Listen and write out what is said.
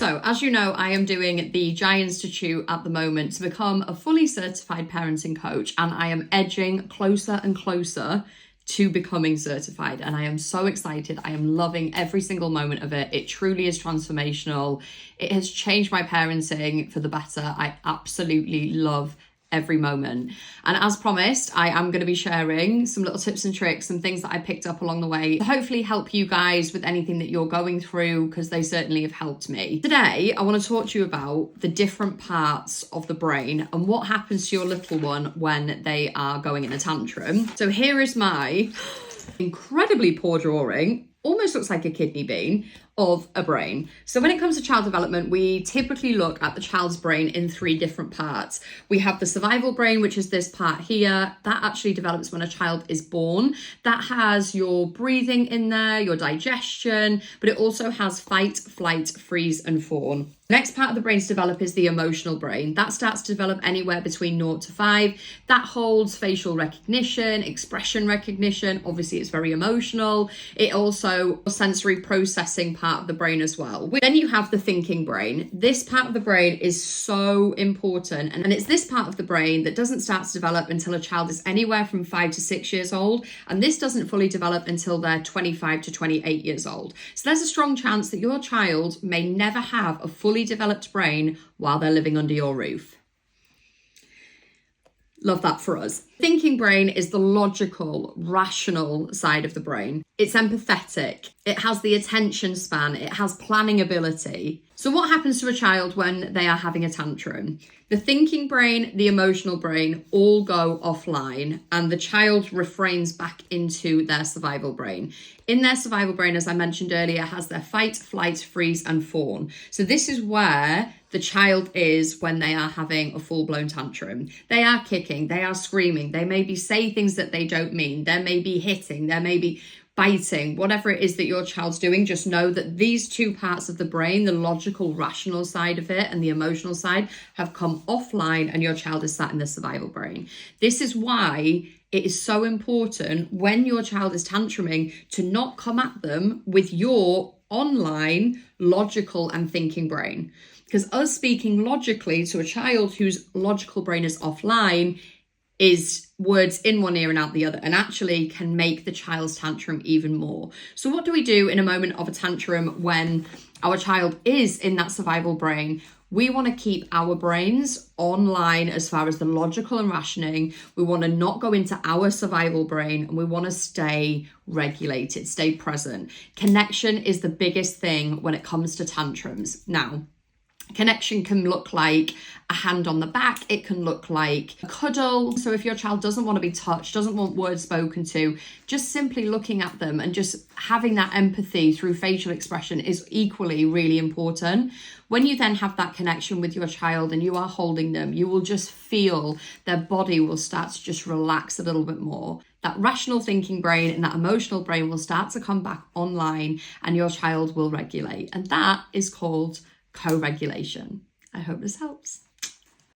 So, as you know, I am doing the Jai Institute at the moment to become a fully certified parenting coach, and I am edging closer and closer to becoming certified, and I am so excited. I am loving every single moment of it. It truly is transformational. It has changed my parenting for the better. I absolutely love every moment. And as promised, I am going to be sharing some little tips and tricks, some things that I picked up along the way to hopefully help you guys with anything that you're going through, because they certainly have helped me. Today, I want to talk to you about the different parts of the brain and what happens to your little one when they are going in a tantrum. So here is my incredibly poor drawing, almost looks like a kidney bean, of a brain. So when it comes to child development, we typically look at the child's brain in three different parts. We have the survival brain, which is this part here. That actually develops when a child is born. That has your breathing in there, your digestion, but it also has fight, flight, freeze, and fawn. The next part of the brain to develop is the emotional brain. That starts to develop anywhere between 0 to 5. That holds facial recognition, expression recognition. Obviously, it's very emotional. It also sensory processing part of the brain as well. Then you have the thinking brain. This part of the brain is so important, and it's this part of the brain that doesn't start to develop until a child is anywhere from 5 to 6 years old, and this doesn't fully develop until they're 25 to 28 years old. So there's a strong chance that your child may never have a fully developed brain while they're living under your roof. Love that for us. Thinking brain is the logical, rational side of the brain. It's empathetic. It has the attention span. It has planning ability. So what happens to a child when they are having a tantrum? The thinking brain, the emotional brain all go offline, and the child refrains back into their survival brain. In their survival brain, as I mentioned earlier, has their fight, flight, freeze, and fawn. So this is where the child is when they are having a full-blown tantrum. They are kicking, they are screaming, they maybe say things that they don't mean, they may be hitting, they may be biting, whatever it is that your child's doing. Just know that these two parts of the brain, the logical, rational side of it and the emotional side, have come offline, and your child is sat in the survival brain. This is why it is so important when your child is tantruming to not come at them with your online, logical and thinking brain. Because us speaking logically to a child whose logical brain is offline is words in one ear and out the other, and actually can make the child's tantrum even more. So what do we do in a moment of a tantrum when our child is in that survival brain? We want to keep our brains online as far as the logical and rationing. We want to not go into our survival brain, and we want to stay regulated, stay present. Connection is the biggest thing when it comes to tantrums. Now, connection can look like a hand on the back. It can look like a cuddle. So if your child doesn't want to be touched, doesn't want words spoken to, just simply looking at them and just having that empathy through facial expression is equally really important. When you then have that connection with your child and you are holding them, you will just feel their body will start to just relax a little bit more. That rational thinking brain and that emotional brain will start to come back online, and your child will regulate. And that is called co-regulation. I hope this helps.